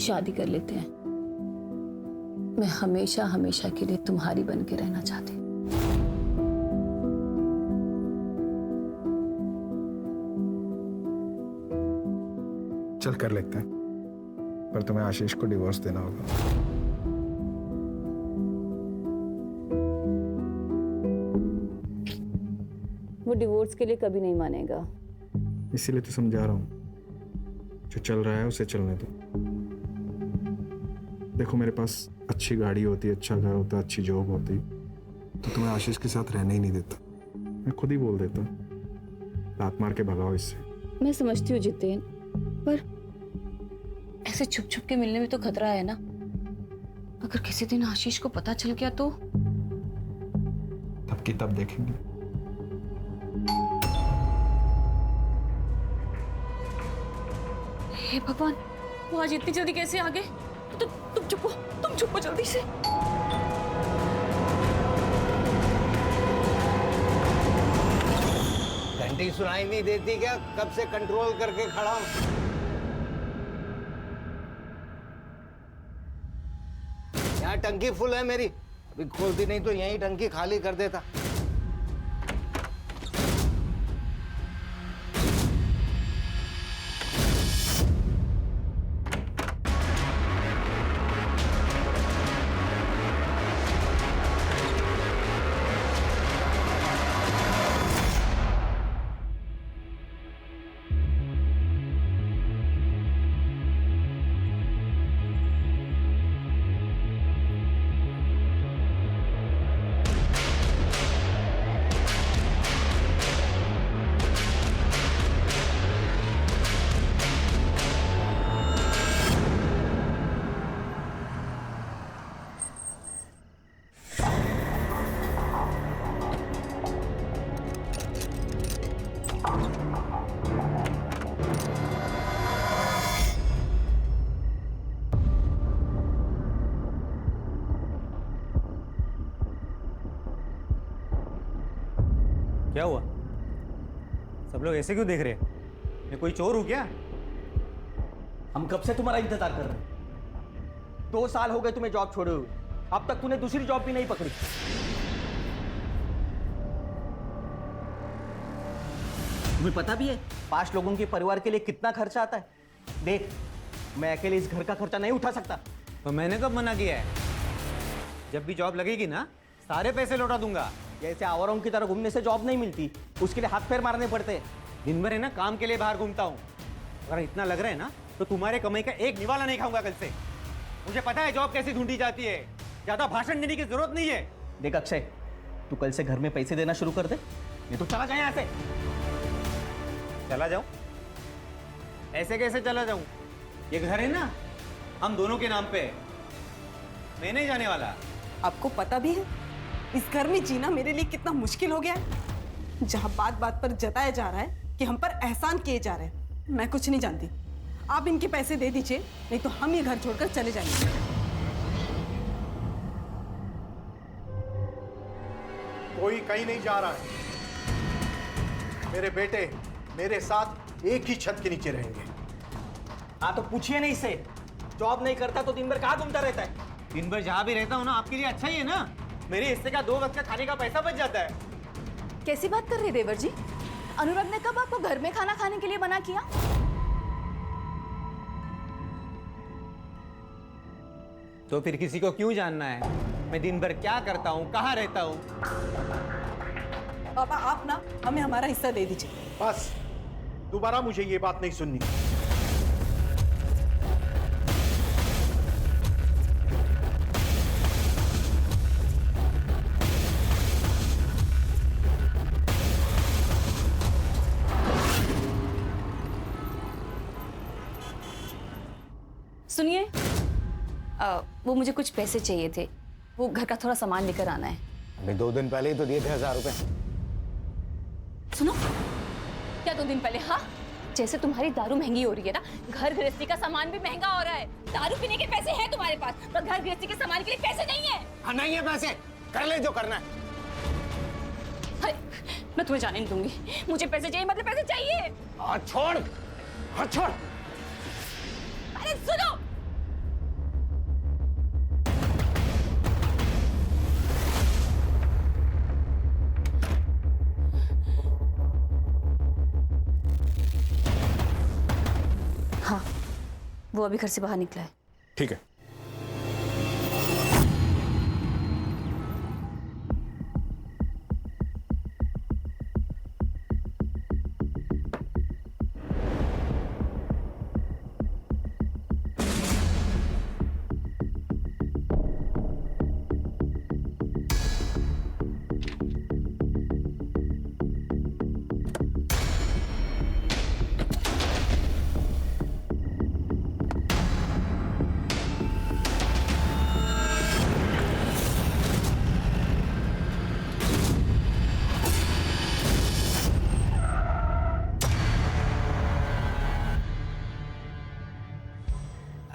शादी कर लेते हैं। मैं हमेशा हमेशा के लिए तुम्हारी बन के रहना चाहती हूँ। चल कर लेते हैं, पर तुम्हें आशीष को डिवोर्स देना होगा। वो डिवोर्स के लिए कभी नहीं मानेगा। इसीलिए तो समझा रहा हूँ, जो चल रहा है उसे चलने दो। देखो मेरे पास अच्छी गाड़ी होती, अच्छा घर होता, अच्छी जॉब होती, तो तुम्हें आशीष के साथ रहने ही नहीं देता। मैं खुद ही बोल देता, लात मार के भगाओ इससे। मैं समझती हूँ जितेन, पर ऐसे छुप छुप के मिलने में तो खतरा है ना। अगर किसी दिन आशीष को पता चल गया तो तब की तब देखेंगे। हे भगवान, वो आज इतनी जल्दी कैसे आ गए? तुम चुप हो जल्दी से। घंटी सुनाई नहीं देती क्या? कब से कंट्रोल करके खड़ा हूं। यहाँ टंकी फुल है मेरी, अभी खोलती नहीं तो यहीं टंकी खाली कर देता। क्या हुआ? सब लोग ऐसे क्यों देख रहे हैं? मैं कोई चोर हूं क्या? हम कब से तुम्हारा इंतजार कर रहे हैं। 2 साल हो गए तुम्हें जॉब छोड़े हुए, अब तक तूने दूसरी जॉब भी नहीं पकड़ी। तुम्हें पता भी है 5 लोगों के परिवार के लिए कितना खर्चा आता है? देख, मैं अकेले इस घर का खर्चा नहीं उठा सकता। तो मैंने कब मना किया है? जब भी जॉब लगेगी ना, सारे पैसे लौटा दूंगा। जैसे आवारों की तरह घूमने से जॉब नहीं मिलती, उसके लिए हाथ पैर मारने पड़ते हैं। दिन भर है ना काम के लिए बाहर घूमता हूँ। अगर इतना लग रहा है ना, तो तुम्हारे कमाई का एक निवाला नहीं खाऊंगा कल से। मुझे पता है जॉब कैसे ढूंढी जाती है, ज्यादा भाषण देने की जरूरत नहीं है। देख अक्षय, तू कल से घर में पैसे देना शुरू कर दे, नहीं तो चला जाए यहाँ से। चला जाऊं? ऐसे कैसे चला जाऊं? ये घर है ना, हम दोनों के नाम पे है। मैं नहीं जाने वाला। आपको पता भी है इस घर में जीना मेरे लिए कितना मुश्किल हो गया है। जहां बात बात पर जताया जा रहा है कि हम पर एहसान किए जा रहे हैं। मैं कुछ नहीं जानती, आप इनके पैसे दे दीजिए, नहीं तो हम ये घर छोड़कर चले जाएंगे। कोई कहीं नहीं जा रहा है। मेरे बेटे मेरे साथ एक ही छत के नीचे रहेंगे। हाँ तो पूछिए नहीं इससे, जॉब नहीं करता तो दिन भर कहाँ घूमता रहता है? दिन भर जहां भी रहता हूं ना, आपके लिए अच्छा ही है ना। मेरे हिस्से का 2 वक्त का खाने का पैसा बच जाता है। कैसी बात कर रहे देवर जी? अनुराग ने कब आपको घर में खाना खाने के लिए मना किया? तो फिर किसी को क्यों जानना है मैं दिन भर क्या करता हूँ, कहाँ रहता हूँ? पापा आप ना हमें हमारा हिस्सा दे दीजिए। बस, दोबारा मुझे ये बात नहीं सुननी। सुनिए, वो मुझे कुछ पैसे चाहिए थे, वो घर का थोड़ा सामान लेकर आना है। अभी 2 दिन पहले ही तो दिए थे 1000 रुपए। सुनो, क्या 2 दिन पहले? हाँ, जैसे तुम्हारी दारू महंगी हो रही है ना, घर गृहस्थी का सामान भी महंगा हो रहा है। दारू पीने के पैसे हैं तुम्हारे पास, पर घर गृहस्थी के सामान के लिए पैसे नहीं है। हाँ नहीं है पैसे, कर ले जो करना है। मैं तुम्हें जाने नहीं दूंगी। मुझे पैसे चाहिए, मतलब पैसे चाहिए। छोड़, छोड़। अरे सुनो, वो अभी घर से बाहर निकला है। ठीक है।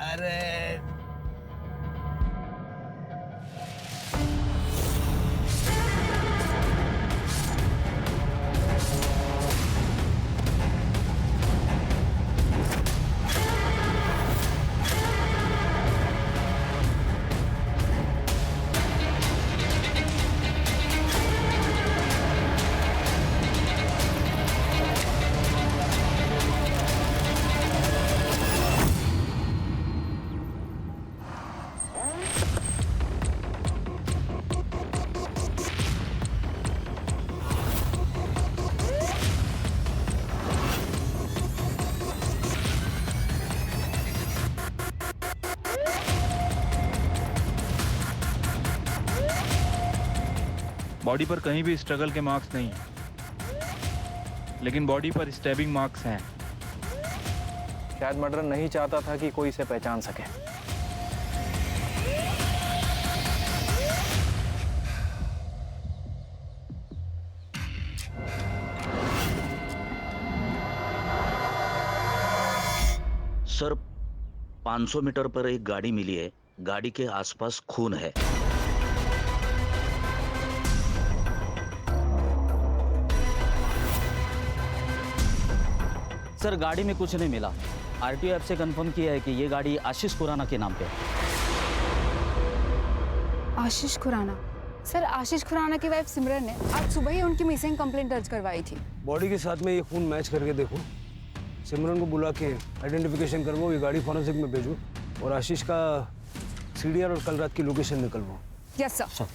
अरे बॉडी पर कहीं भी स्ट्रगल के मार्क्स नहीं हैं, लेकिन बॉडी पर स्टैबिंग मार्क्स हैं। शायद मर्डर नहीं चाहता था कि कोई इसे पहचान सके। सर 500 मीटर पर एक गाड़ी मिली है, गाड़ी के आसपास खून है। सर गाड़ी में कुछ नहीं मिला। आरटीओ ऐप से कंफर्म किया है कि ये गाड़ी आशीष खुराना के नाम पे है। आशीष खुराना? सर आशीष खुराना की वाइफ सिमरन ने आज सुबह ही उनकी मिसिंग कंप्लेंट दर्ज करवाई थी। बॉडी के साथ में ये खून मैच करके देखो, सिमरन को बुला के आइडेंटिफिकेशन करवाओ, ये गाड़ी फॉरेंसिक में भेजो और आशीष का सीडीआर और कल रात की लोकेशन निकलवाओ। Yes sir.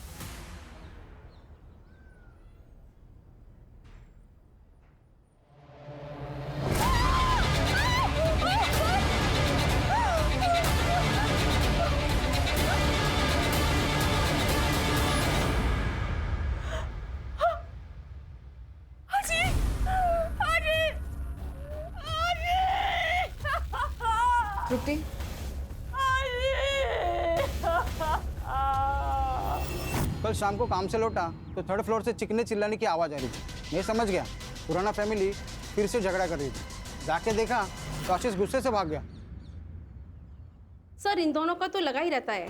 रुकती कल शाम को काम से लौटा तो थर्ड फ्लोर से चिकने चिल्लाने की आवाज़ आ रही थी। मैं समझ गया पुराना फैमिली फिर से झगड़ा कर रही थी। जाके देखा तो आशीष गुस्से से भाग गया। सर इन दोनों का तो लगा ही रहता है।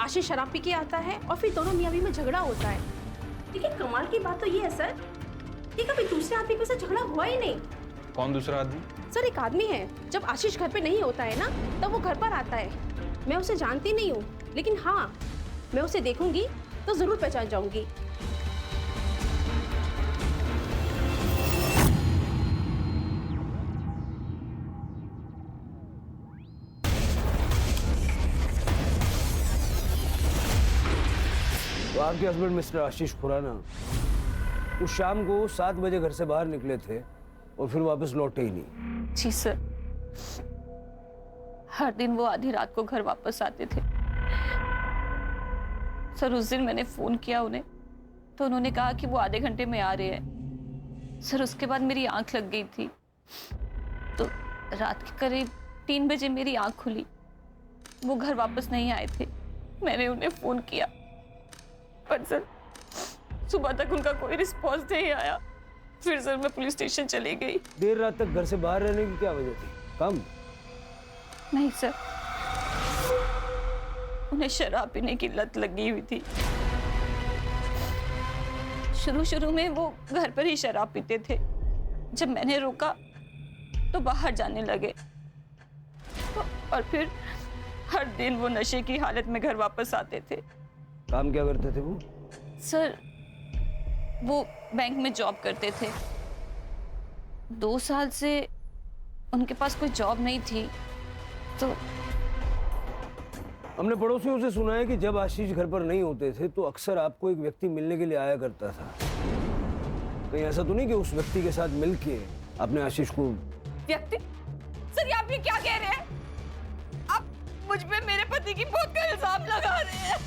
आशीष शराब पी के आता है और फिर दोनों मियां बीवी में झगड़ा होता है। लेकिन कमाल की बात तो ये है सर कि कभी दूसरे आदमी के साथ झगड़ा हुआ ही नहीं। कौन दूसरा आदमी? सर एक आदमी है, जब आशीष घर पे नहीं होता है ना तब वो घर पर आता है। मैं उसे जानती नहीं हूँ, लेकिन हाँ मैं उसे देखूंगी तो जरूर पहचान जाऊंगी। तो आपके हस्बैंड मिस्टर आशीष खुराना उस शाम को 7 बजे घर से बाहर निकले थे और फिर वापस लौटे ही नहीं। जी सर, हर दिन वो आधी रात को घर वापस आते थे। सर उस दिन मैंने फोन किया उन्हें तो उन्होंने कहा कि वो आधे घंटे में आ रहे हैं। सर उसके बाद मेरी आंख लग गई थी तो रात के करीब 3 बजे मेरी आंख खुली। वो घर वापस नहीं आए थे। मैंने उन्हें फोन किया पर सर सुबह तक उनका कोई रिस्पॉन्स नहीं आया। फिर सर मैं पुलिस स्टेशन चली गई। देर रात तक घर से बाहर रहने की क्या वजह थी? काम? नहीं सर, उन्हें शराब पीने की लत लगी हुई थी। शुरू में वो घर पर ही शराब पीते थे। जब मैंने रोका तो बाहर जाने लगे और फिर हर दिन वो नशे की हालत में घर वापस आते थे। काम क्या करते थे वो? सर वो बैंक में जॉब करते थे। 2 साल से उनके पास कोई जॉब नहीं थी तो हमने पड़ोसियों से सुना है कि जब आशीष घर पर नहीं होते थे तो अक्सर आपको एक व्यक्ति मिलने के लिए आया करता था। कहीं ऐसा तो नहीं कि उस व्यक्ति के साथ मिलके आपने आशीष को... व्यक्ति? सर, आप ये क्या कह रहे हैं? आप मुझ पे मेरे पति की मौत का इल्जाम लगा रहे हैं।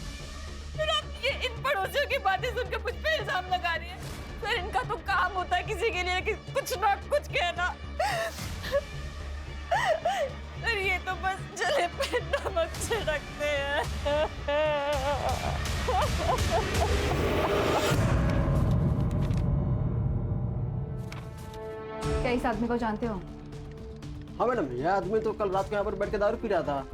फिर आप ये इन पड़ोसियों की बातें सुनकर मुझ पे इल्जाम लगा रहे हैं। सर, इनका तो काम होता है किसी के लिए कि कुछ ना कुछ कहना। सर, ये तो बस जले पे नमक छिड़कते हैं। क्या इस आदमी को जानते हो? हाँ मैडम, यह आदमी तो कल रात को यहाँ पर बैठ के दारू पी रहा था।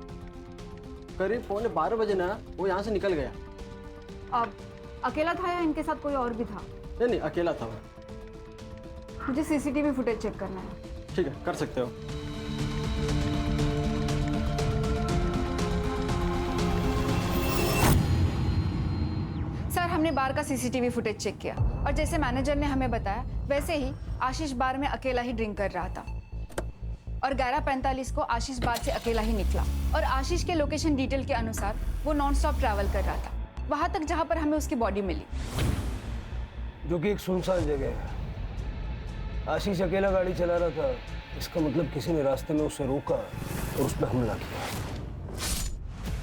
करीब 11:15 बजे ना वो यहाँ से निकल गया। अब अकेला था या इनके साथ कोई और भी था? नहीं, अकेला था वो। मुझे सीसीटीवी फुटेज चेक करना है। ठीक है, कर सकते हो। सर, हमने बार का सीसीटीवी फुटेज चेक किया और जैसे मैनेजर ने हमें बताया वैसे ही आशीष बार में अकेला ही ड्रिंक कर रहा था और 11:45 को आशीष बार से अकेला ही निकला और आशीष के लोकेशन डिटेल के अनुसार वो नॉन स्टॉप ट्रैवल कर रहा था वहां तक जहां पर हमें उसकी बॉडी मिली, जो कि एक सुनसान जगह है। आशीष अकेला गाड़ी चला रहा था, इसका मतलब किसी ने रास्ते में उसे रोका और उस पर हमला किया।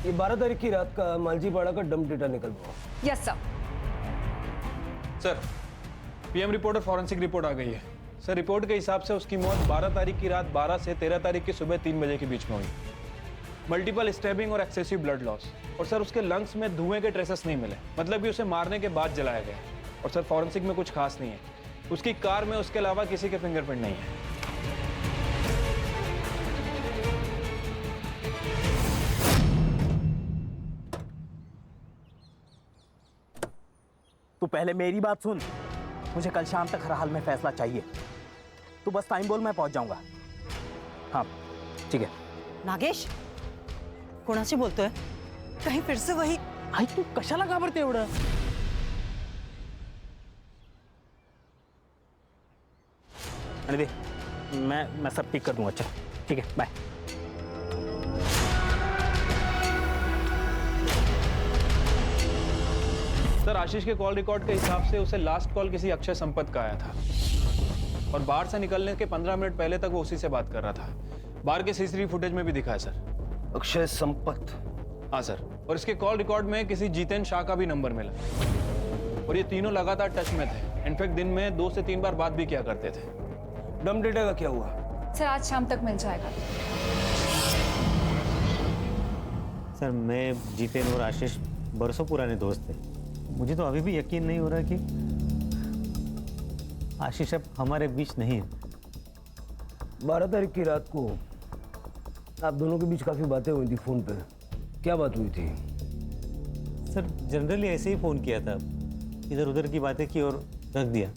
ये 12 तारीख की रात का मालजीपाड़ा का डंप डेटा निकल पड़ा। Yes sir. Sir, PM report और फॉरेंसिक रिपोर्ट आ गई है। सर, रिपोर्ट के हिसाब से उसकी मौत 12 तारीख की रात 12 से 13 तारीख की सुबह 3 बजे के बीच में हुई। मल्टीपल स्टैबिंग और एक्सेसिव ब्लड लॉस। और सर, उसके लंग्स में धुएं के ट्रेसेस नहीं मिले, मतलब कि उसे मारने के बाद जलाया गया। और सर, फॉरेंसिक में कुछ खास नहीं है। उसकी कार में उसके अलावा किसी के फिंगरप्रिंट नहीं है। तू पहले मेरी बात सुन। मुझे कल शाम तक हर हाल में फैसला चाहिए। तू बस टाइम बोल, मैं पहुंच जाऊंगा। हाँ ठीक है। नागेश, कोणाशी बोलतोय? कहीं फिर से वही? आई तू कशाला घाबरते एवढं? अरे दे, मैं सब पिक कर दूंगा। अच्छा ठीक है, बाय। सर, आशीष के कॉल रिकॉर्ड के हिसाब से उसे लास्ट कॉल किसी अक्षय संपत का आया था और बार से निकलने के 15 मिनट पहले तक वो उसी से बात कर रहा था। बार के सीसीटीवी फुटेज में भी दिखा है सर। अक्षय संपत? हाँ सर, और इसके कॉल रिकॉर्ड में किसी जितेन शाह का भी नंबर मिला और ये तीनों लगातार टच में थे। इनफैक्ट दिन में 2 से 3 बार बात भी किया करते थे। डम डेटा का क्या हुआ? सर, आज शाम तक मिल जाएगा। सर, मैं जितेन और आशीष बरसों पुराने दोस्त थे। मुझे तो अभी भी यकीन नहीं हो रहा कि आशीष अब हमारे बीच नहीं है। 12 तारीख की रात को आप दोनों के बीच काफी बातें हुई थी फोन पे। क्या बात हुई थी? सर, जनरली ऐसे ही फोन किया था, इधर उधर की बातें की और रख दिया।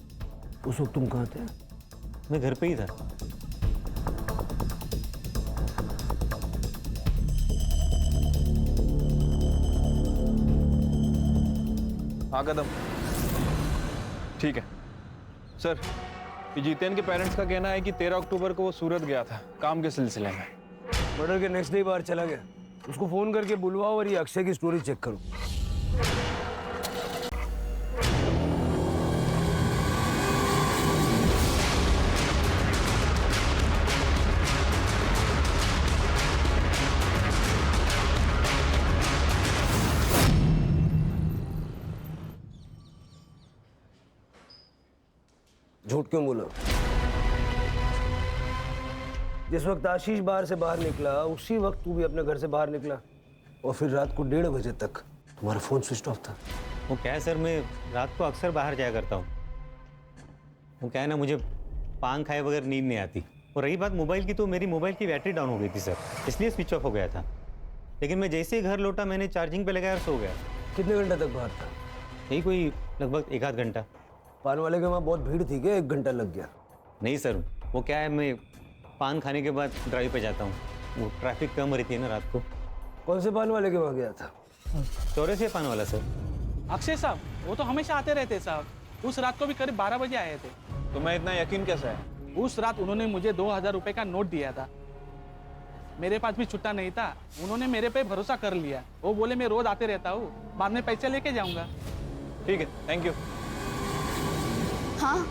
उस वक्त तुम कहाँ थे? मैं घर पे ही था। हाँ कदम, ठीक है सर। ये जितेन के पेरेंट्स का कहना है कि 13 अक्टूबर को वो सूरत गया था काम के सिलसिले में। मर्डर के नेक्स्ट डे बाहर चला गया। उसको फोन करके बुलवाओ और ये अक्षय की स्टोरी चेक करो। झूठ क्यों बोला? जिस वक्त आशीष बाहर से बाहर निकला उसी वक्त तू भी अपने घर से बाहर निकला और फिर रात को 1:30 बजे तक तुम्हारा फोन स्विच ऑफ था। वो क्या है सर, मैं रात को अक्सर बाहर जाया करता हूँ। वो क्या है ना, मुझे पान खाए बगैर नींद नहीं आती। और रही बात मोबाइल की, तो मेरी मोबाइल की बैटरी डाउन हो गई थी सर, इसलिए स्विच ऑफ हो गया था। लेकिन मैं जैसे ही घर लौटा मैंने चार्जिंग पे लगाया और सो गया। कितने घंटे तक बाहर था? यही कोई लगभग 1 आध घंटा। पान वाले के वहाँ बहुत भीड़ थी क्या? 1 घंटा लग गया? नहीं सर, वो क्या है, मैं पान खाने के बाद ड्राइव पे जाता हूँ। वो ट्रैफिक कम रहती है ना रात को। कौन से पान वाले के वहाँ गया था? चौरासी पान वाला सर। अक्षय साहब, वो तो हमेशा आते रहते साहब। उस रात को भी करीब 12 बजे आए थे। तो मैं इतना यकीन कैसा है? उस रात उन्होंने मुझे 2000 रुपए का नोट दिया था। मेरे पास भी छुट्टा नहीं था, उन्होंने मेरे पे भरोसा कर लिया। वो बोले मैं रोज आते रहता हूँ, बाद में पैसे लेके जाऊंगा। ठीक है, थैंक यू। हाँ,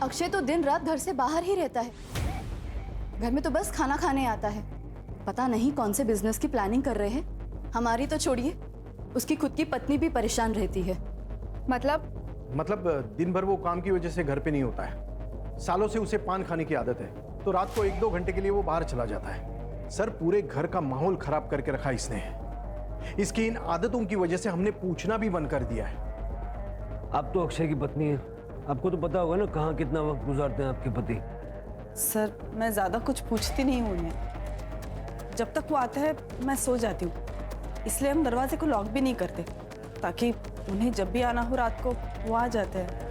अक्षय तो दिन रात घर से बाहर ही रहता है। घर में तो बस खाना खाने आता है। पता नहीं कौन से बिजनेस की प्लानिंग कर रहे हैं। हमारी तो छोड़िए, उसकी खुद की पत्नी भी परेशान रहती है। मतलब दिन भर वो काम की वजह से घर पे नहीं होता है। सालों से उसे पान खाने की आदत है, तो रात को 1-2 घंटे के लिए वो बाहर चला जाता है। सर, पूरे घर का माहौल खराब करके रखा इसने। इसकी इन आदतों की वजह से हमने पूछना भी बंद कर दिया है। आप तो अक्षय की पत्नी है, आपको तो पता होगा ना कहाँ कितना वक्त गुजारते हैं आपके पति। सर, मैं ज़्यादा कुछ पूछती नहीं हूँ उन्हें। जब तक वो आता है मैं सो जाती हूँ, इसलिए हम दरवाजे को लॉक भी नहीं करते, ताकि उन्हें जब भी आना हो रात को वो आ जाते हैं।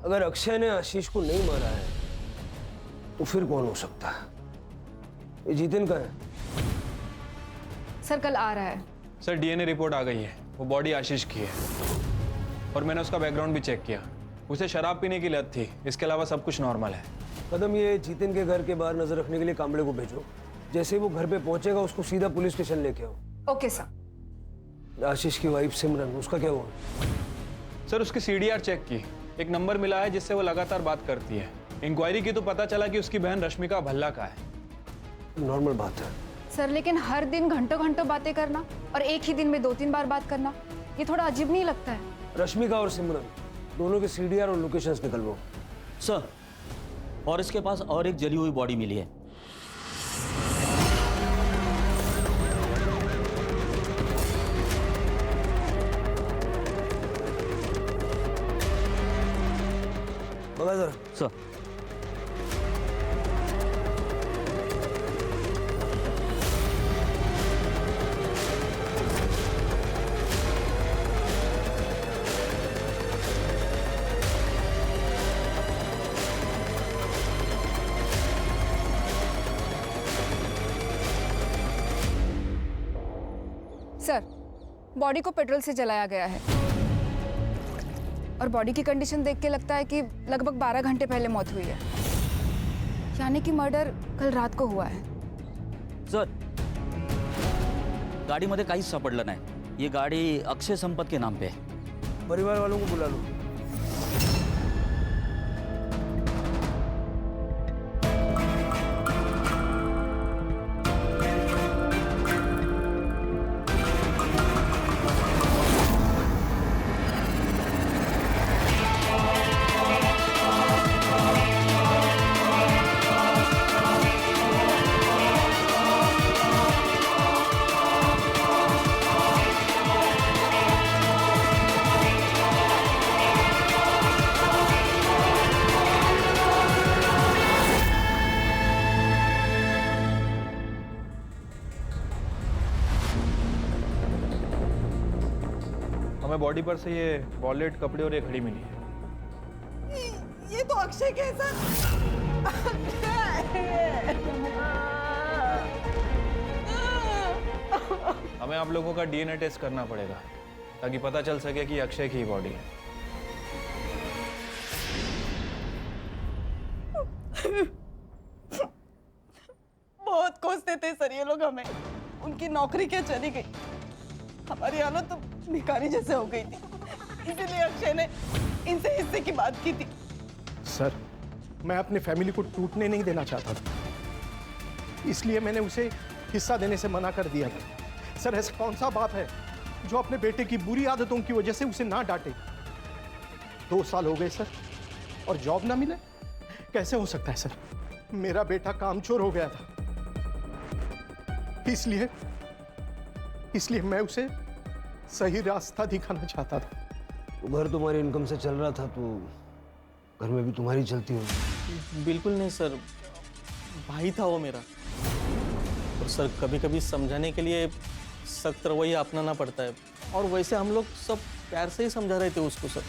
अगर अक्षय ने आशीष को नहीं मारा है तो फिर कौन हो सकता है? ये जितिन का है। सर कल आ रहा है। सर, डीएनए रिपोर्ट आ गई है, वो बॉडी आशीष की है। और मैंने उसका बैकग्राउंड भी चेक किया, उसे शराब पीने की लत थी, इसके अलावा सब कुछ नॉर्मल है। कदम, ये जितिन के घर के बाहर नजर रखने के लिए कांबले को भेजो। जैसे ही वो घर पे पहुंचेगा उसको सीधा पुलिस स्टेशन लेके आओ। Okay sir. आशीष की वाइफ सिमरन, उसका क्या हुआ? सर, उसकी सीडीआर चेक की, एक नंबर मिला है जिससे वो लगातार बात करती है। इंक्वायरी की तो पता चला कि उसकी बहन रश्मिका भल्ला का है। नॉर्मल बात है सर, लेकिन हर दिन घंटों घंटों बातें करना और एक ही दिन में 2-3 बार बात करना, ये थोड़ा अजीब नहीं लगता है? रश्मिका और सिमरन दोनों के सीडीआर और लोकेशंस निकलवाओ। सर, और इसके पास और एक जली हुई बॉडी मिली है। बघा जरा। सर, सर, बॉडी को पेट्रोल से जलाया गया है और बॉडी की कंडीशन देख के लगता है कि लगभग 12 घंटे पहले मौत हुई है, यानी कि मर्डर कल रात को हुआ है। सर, गाडीमध्ये काहीच सापडलं नाही। ये गाडी अक्षय संपत के नाम पे है। परिवार वालों को बुला लो। हमें बॉडी पर से ये वॉलेट, कपड़े और एक घड़ी मिली है। ये तो अक्षय के सर। हमें आप लोगों का डीएनए टेस्ट करना पड़ेगा ताकि पता चल सके कि अक्षय की बॉडी है। बहुत कोसते थे सर ये लोग हमें। उनकी नौकरी क्या चली गई, हमारी हालत तो भिखारी जैसे हो गई थी, इसीलिए अक्षय ने इनसे हिस्से की बात की थी। सर, मैं अपनी फैमिली को टूटने नहीं देना चाहता था, इसलिए मैंने उसे हिस्सा देने से मना कर दिया था। सर, ऐसा कौन सा बाप है जो अपने बेटे की बुरी आदतों की वजह से उसे ना डांटे? 2 साल हो गए सर, और जॉब ना मिले? कैसे हो सकता है सर? मेरा बेटा कामचोर हो गया था, इसलिए मैं उसे सही रास्ता दिखाना चाहता था। घर तुम्हारी इनकम से चल रहा था तो घर में भी तुम्हारी चलती होगी। बिल्कुल नहीं सर, भाई था वो मेरा। और सर कभी कभी समझाने के लिए सख्त रवैया अपनाना पड़ता है, और वैसे हम लोग सब प्यार से ही समझा रहे थे उसको सर।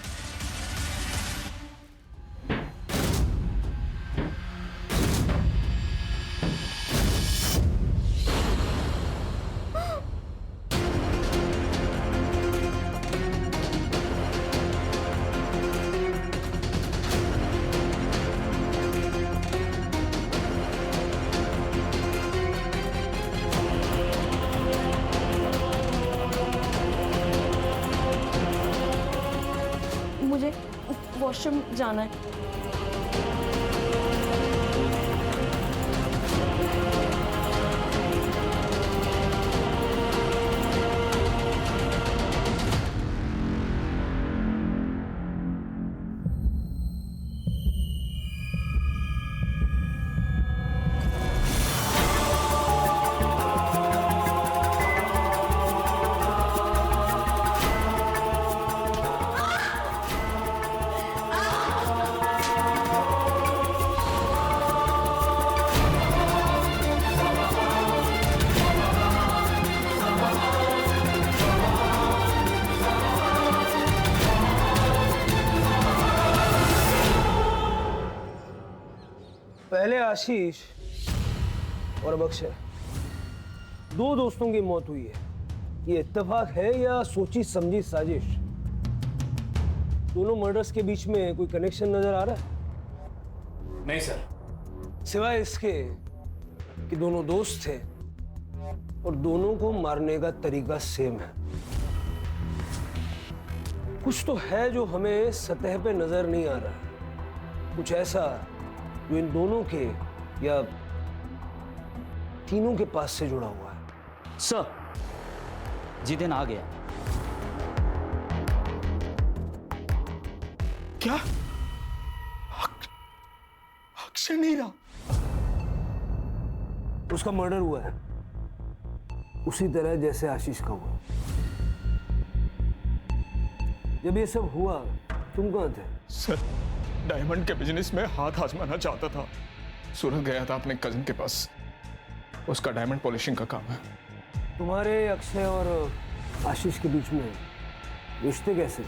मुझे वॉशरूम जाना है। पहले आशीष और अब अक्षय, दो दोस्तों की मौत हुई है। ये इत्तेफाक है या सोची समझी साजिश? दोनों मर्डर्स के बीच में कोई कनेक्शन नजर आ रहा है? नहीं सर। सिवाय इसके कि दोनों दोस्त थे और दोनों को मारने का तरीका सेम है। कुछ तो है जो हमें सतह पे नजर नहीं आ रहा, कुछ ऐसा जो इन दोनों के या तीनों के पास से जुड़ा हुआ है। सर, जितेन आ गया। क्या? अक्षय नहीं रहा? उसका मर्डर हुआ है उसी तरह जैसे आशीष का हुआ। जब ये सब हुआ तुम कहाँ थे? सर, डायमंड के बिजनेस में हाथ आजमाना चाहता था। सूरत गया था अपने कजिन के पास, उसका डायमंड पॉलिशिंग का काम है। तुम्हारे अक्षय और आशीष के बीच में रिश्ते कैसे थे?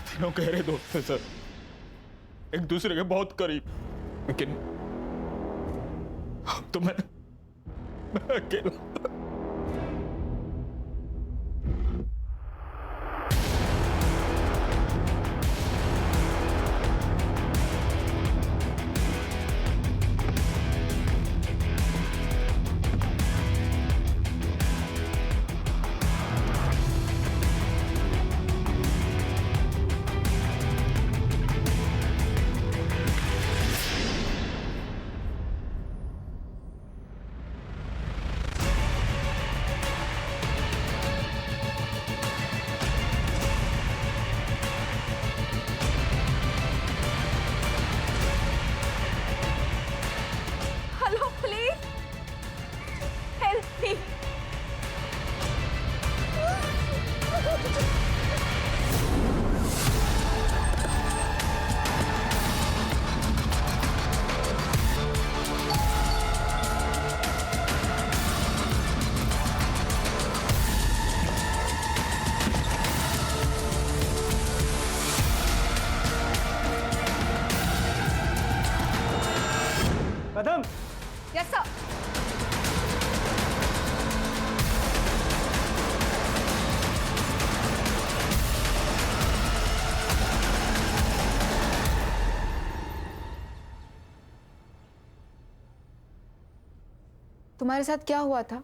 तीनों गहरे दोस्त थे सर, एक दूसरे के बहुत करीब। लेकिन अब तो मैं अकेला। Hello please help me. Kadam. Yes sir. तुम्हारे साथ क्या हुआ था?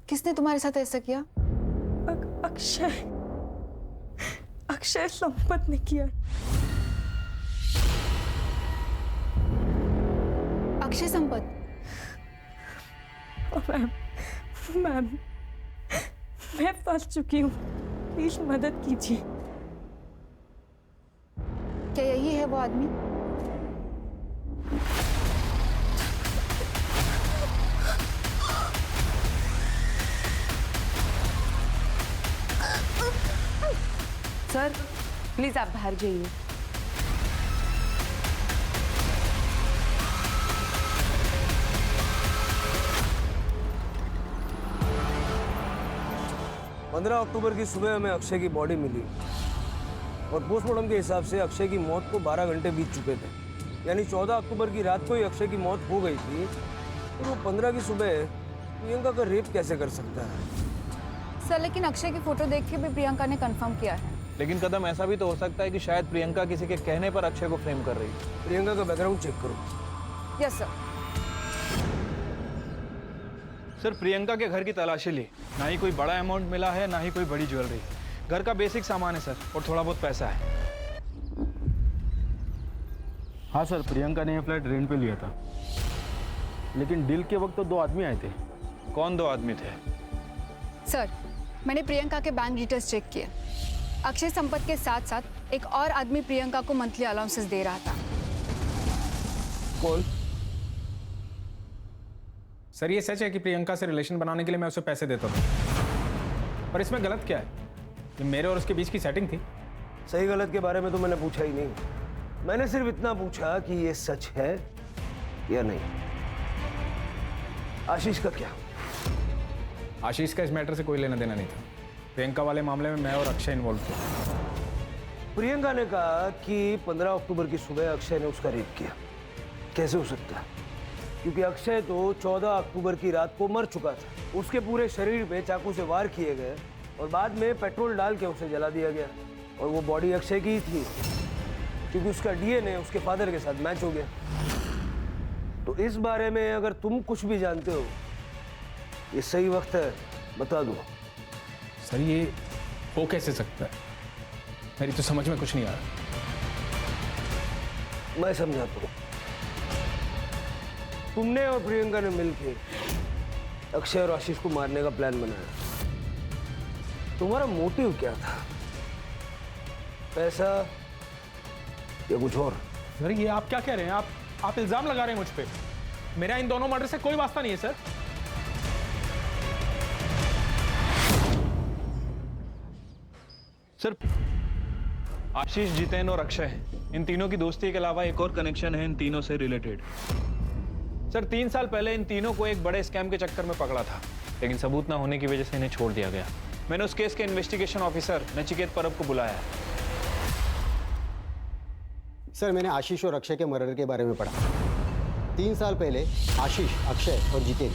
किसने तुम्हारे साथ ऐसा किया? अक्षय अक्षय संपत ने किया। अक्षय संपत? मैम मैम मैं फंस चुकी हूँ, प्लीज मदद कीजिए। क्या यही है वो आदमी? सर प्लीज आप बाहर जाइए। 15 अक्टूबर की सुबह हमें अक्षय की बॉडी मिली और पोस्टमार्टम के हिसाब से अक्षय की मौत को 12 घंटे बीत चुके थे। यानी 14 अक्टूबर की रात को ही अक्षय की मौत हो गई थी, तो वो 15 की सुबह प्रियंका का रेप कैसे कर सकता है? सर लेकिन अक्षय की फोटो देख के भी प्रियंका ने कंफर्म किया है। लेकिन कदम ऐसा भी तो हो सकता है कि शायद प्रियंका किसी के कहने पर अक्षय को फ्रेम कर रही है। प्रियंका का बैकग्राउंड चेक करो। Yes sir. सर प्रियंका के घर की तलाशी ली, ना ही कोई बड़ा अमाउंट मिला है ना ही कोई बड़ी ज्वेलरी। घर का बेसिक सामान है सर, और थोड़ा बहुत पैसा है। हाँ सर, प्रियंका ने यह फ्लैट रेंट पे लिया था, लेकिन डील के वक्त तो 2 आदमी आए थे। कौन 2 आदमी थे? सर मैंने प्रियंका के बैंक डिटेल्स चेक किए। अक्षय संपत के साथ साथ एक और आदमी प्रियंका को मंथली अलाउंसेस दे रहा था। कौन? सर ये सच है कि प्रियंका से रिलेशन बनाने के लिए मैं उसे पैसे देता था, पर इसमें गलत क्या है? ये मेरे और उसके बीच की सेटिंग थी। सही गलत के बारे में तो मैंने पूछा ही नहीं। मैंने सिर्फ इतना पूछा कि ये सच है या नहीं। आशीष का क्या? आशीष का इस मैटर से कोई लेना देना नहीं था। प्रियंका वाले मामले में मैं और अक्षय इन्वॉल्व थे। प्रियंका ने कहा कि 15 अक्टूबर की सुबह अक्षय ने उसका रेप किया। कैसे हो सकता है? क्योंकि अक्षय तो 14 अक्टूबर की रात को मर चुका था। उसके पूरे शरीर पे चाकू से वार किए गए और बाद में पेट्रोल डाल के उसे जला दिया गया। और वो बॉडी अक्षय की ही थी, क्योंकि उसका डीएनए उसके फादर के साथ मैच हो गया। तो इस बारे में अगर तुम कुछ भी जानते हो, ये सही वक्त है, बता दो। सर ये हो कैसे सकता है? मेरी तो समझ में कुछ नहीं आ रहा। मैं समझाता हूँ। तुमने और प्रियंका ने मिलकर अक्षय और आशीष को मारने का प्लान बनाया। तुम्हारा मोटिव क्या था? पैसा या कुछ और? सर ये आप क्या कह रहे हैं? आप इल्जाम लगा रहे हैं मुझ पे। मेरा इन दोनों मर्डर से कोई वास्ता नहीं है सर। सर आशीष, जितेन और अक्षय, इन तीनों की दोस्ती के अलावा एक और कनेक्शन है इन तीनों से रिलेटेड। सर 3 साल पहले इन तीनों को एक बड़े स्कैम के चक्कर में पकड़ा था, लेकिन सबूत ना होने की वजह से इन्हें छोड़ दिया गया। मैंने उस केस के इन्वेस्टिगेशन ऑफिसर नचिकेत परब को बुलाया है। सर मैंने आशीष और अक्षय के मर्डर के बारे में पढ़ा। 3 साल पहले आशीष, अक्षय और जितेन,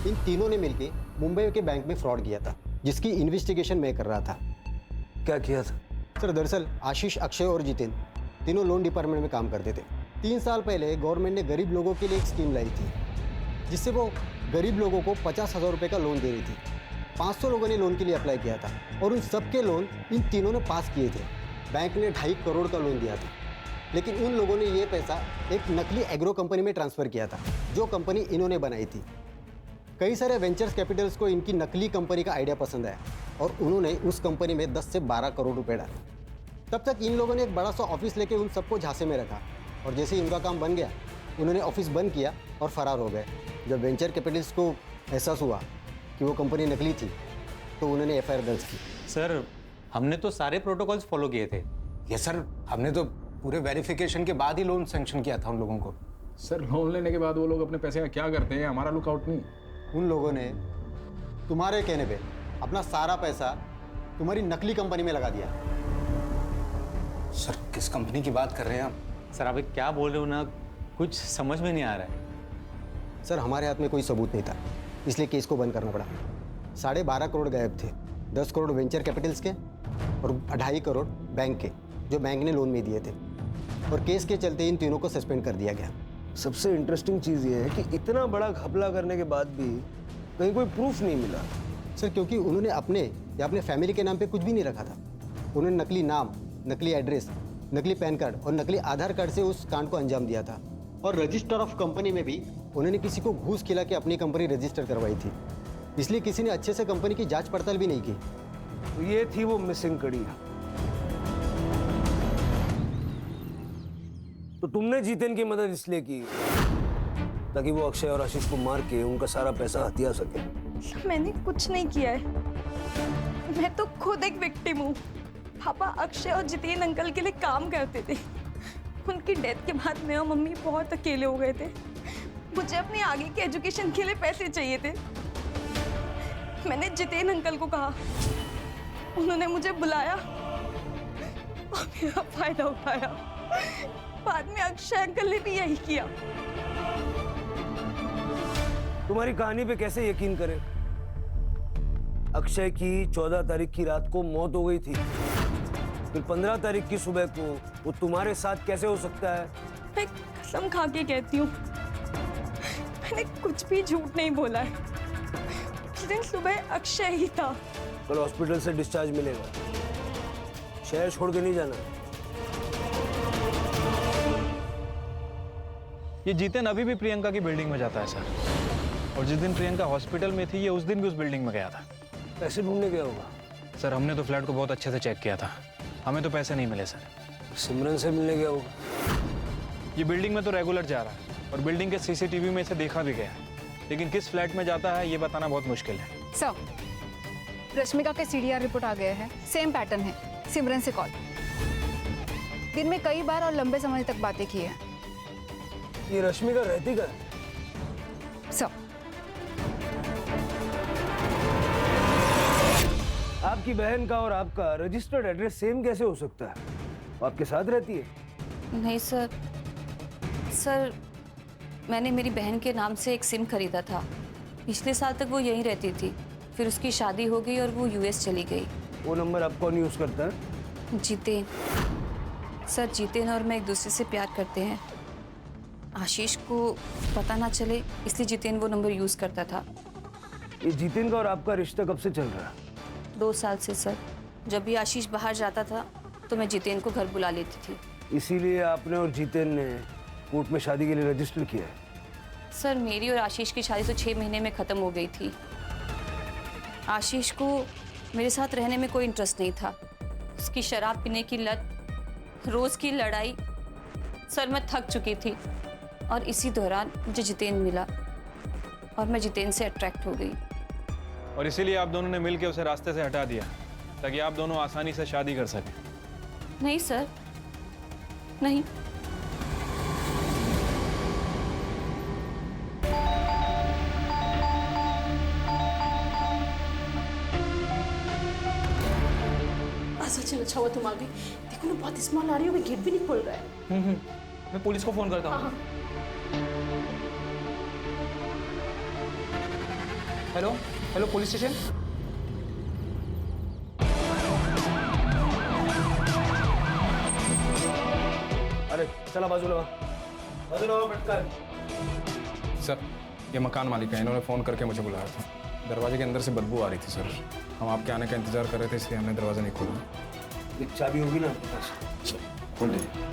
इन तीनों ने मिलकर मुंबई के बैंक में फ्रॉड किया था, जिसकी इन्वेस्टिगेशन मैं कर रहा था। क्या किया था? सर दरअसल आशीष, अक्षय और जितेन तीनों लोन डिपार्टमेंट में काम करते थे। 3 साल पहले गवर्नमेंट ने गरीब लोगों के लिए एक स्कीम लाई थी, जिससे वो गरीब लोगों को 50,000 रुपये का लोन दे रही थी। 500 लोगों ने लोन के लिए अप्लाई किया था और उन सबके लोन इन तीनों ने पास किए थे। बैंक ने 2.5 करोड़ का लोन दिया था, लेकिन उन लोगों ने ये पैसा एक नकली एग्रो कंपनी में ट्रांसफ़र किया था, जो कंपनी इन्होंने बनाई थी। कई सारे वेंचर्स कैपिटल्स को इनकी नकली कंपनी का आइडिया पसंद आया और उन्होंने उस कंपनी में 10 से 12 करोड़ रुपए डाले। तब तक इन लोगों ने एक बड़ा सा ऑफिस लेके उन सबको झांसे में रखा, और जैसे ही उनका काम बन गया उन्होंने ऑफिस बंद किया और फरार हो गए। जब वेंचर कैपिटल्स को एहसास हुआ कि वो कंपनी नकली थी, तो उन्होंने एफआईआर दर्ज की। सर हमने तो सारे प्रोटोकॉल्स फॉलो किए थे। यस सर, हमने तो पूरे वेरिफिकेशन के बाद ही लोन सैंक्शन किया था उन लोगों को। सर लोन लेने के बाद वो लोग अपने पैसे का क्या करते हैं, हमारा लुकआउट नहीं। उन लोगों ने तुम्हारे कहने पे अपना सारा पैसा तुम्हारी नकली कंपनी में लगा दिया। सर किस कंपनी की बात कर रहे हैं आप? सर आप क्या बोल रहे हो ना, कुछ समझ में नहीं आ रहा है। सर हमारे हाथ में कोई सबूत नहीं था, इसलिए केस को बंद करना पड़ा। 12.5 करोड़ गायब थे, 10 करोड़ वेंचर कैपिटल्स के और 2.5 करोड़ बैंक के, जो बैंक ने लोन में दिए थे। और केस के चलते इन तीनों को सस्पेंड कर दिया गया। सबसे इंटरेस्टिंग चीज़ ये है कि इतना बड़ा घपला करने के बाद भी कहीं कोई प्रूफ नहीं मिला। सर क्योंकि उन्होंने अपने या अपने फैमिली के नाम पे कुछ भी नहीं रखा था। उन्होंने नकली नाम, नकली एड्रेस, नकली पैन कार्ड और नकली आधार कार्ड से उस कांड को अंजाम दिया था। और रजिस्टर ऑफ कंपनी में भी उन्होंने किसी को घूस खिला के अपनी कंपनी रजिस्टर करवाई थी, इसलिए किसी ने अच्छे से कंपनी की जांच पड़ताल भी नहीं की। तो ये थी वो मिसिंग कड़ी। तो तुमने जितेन की मदद इसलिए की ताकि वो अक्षय और आशीष को मार के उनका सारा पैसा हथिया सके। मैंने कुछ नहीं किया है, मैं तो खुद एक विक्टिम हूँ। पापा अक्षय और जितेन अंकल के लिए काम करते थे। उनकी डेथ के बाद मैं और मम्मी बहुत अकेले हो गए थे। मुझे अपने आगे के एजुकेशन के लिए पैसे चाहिए थे। मैंने जितेन अंकल को कहा उन्होंने मुझे बुलाया और मेरा फायदा उठाया। बाद में अक्षय अंकल ने भी यही किया। तुम्हारी कहानी पे कैसे यकीन करें? अक्षय की 14 तारीख की रात को मौत हो गई थी, फिर 15 तारीख की सुबह को वो तुम्हारे साथ कैसे हो सकता है? मैं कसम खा के कहती हूँ, मैंने कुछ भी झूठ नहीं बोला है। उस दिन सुबह अक्षय ही था। कल हॉस्पिटल से डिस्चार्ज मिलेगा, शहर छोड़ के नहीं जाना। ये जितेन अभी भी प्रियंका की बिल्डिंग में जाता है सर, और जिस दिन प्रियंका हॉस्पिटल में थी ये उस दिन भी उस बिल्डिंग में गया था। पैसे ढूंढने गया होगा। सर हमने तो फ्लैट को बहुत अच्छे से चेक किया था, हमें तो पैसे नहीं मिले सर। सिमरन से मिलने गया होगा। ये बिल्डिंग में तो रेगुलर जा रहा है और बिल्डिंग के सीसीटीवी में इसे देखा भी गया, लेकिन किस फ्लैट में जाता है ये बताना बहुत मुश्किल है। सर, रश्मिका के सीडीआर रिपोर्ट आ गया है, सेम पैटर्न है, सिमरन से कॉल, दिन में कई बार और लंबे समय तक बातें की है। ये रश्मिका रहती का? सर, आपकी बहन का और आपका रजिस्टर्ड एड्रेस सेम कैसे हो सकता है? वो आपके साथ रहती है? नहीं सर, सर मैंने मेरी बहन के नाम से एक सिम खरीदा था। पिछले साल तक वो यहीं रहती थी, फिर उसकी शादी हो गई और वो यूएस चली गई। वो नंबर आप कौन यूज करता है? जितेन। सर जितेन और मैं एक दूसरे से प्यार करते हैं। आशीष को पता ना चले इसलिए जितेन वो नंबर यूज करता था। ये जितेन का और आपका रिश्ता कब से चल रहा है? 2 साल से सर। जब भी आशीष बाहर जाता था तो मैं जितेन को घर बुला लेती थी। इसीलिए आपने और जितेन ने कोर्ट में शादी के लिए रजिस्टर किया है? सर मेरी और आशीष की शादी तो 6 महीने में ख़त्म हो गई थी। आशीष को मेरे साथ रहने में कोई इंटरेस्ट नहीं था। उसकी शराब पीने की लत, रोज़ की लड़ाई, सर मैं थक चुकी थी। और इसी दौरान मुझे जितेन मिला और मैं जितेन से अट्रैक्ट हो गई। और इसीलिए आप दोनों ने मिलकर उसे रास्ते से हटा दिया ताकि आप दोनों आसानी से शादी कर सकें। नहीं सर, नहीं। सचिन अच्छा हुआ तुम आ गई। देखो ना बहुत स्मेल आ रही है, गेट भी नहीं खोल रहा है। मैं पुलिस को फोन करता हूँ। Hello hello police station. अरे चला बाजूला फटकार। सर ये मकान मालिक है, इन्होंने फ़ोन करके मुझे बुलाया था। दरवाजे के अंदर से बदबू आ रही थी सर, हम आपके आने का इंतजार कर रहे थे इसलिए हमने दरवाज़ा नहीं खोला। चाबी होगी ना आपके पास? खोल लीजिए।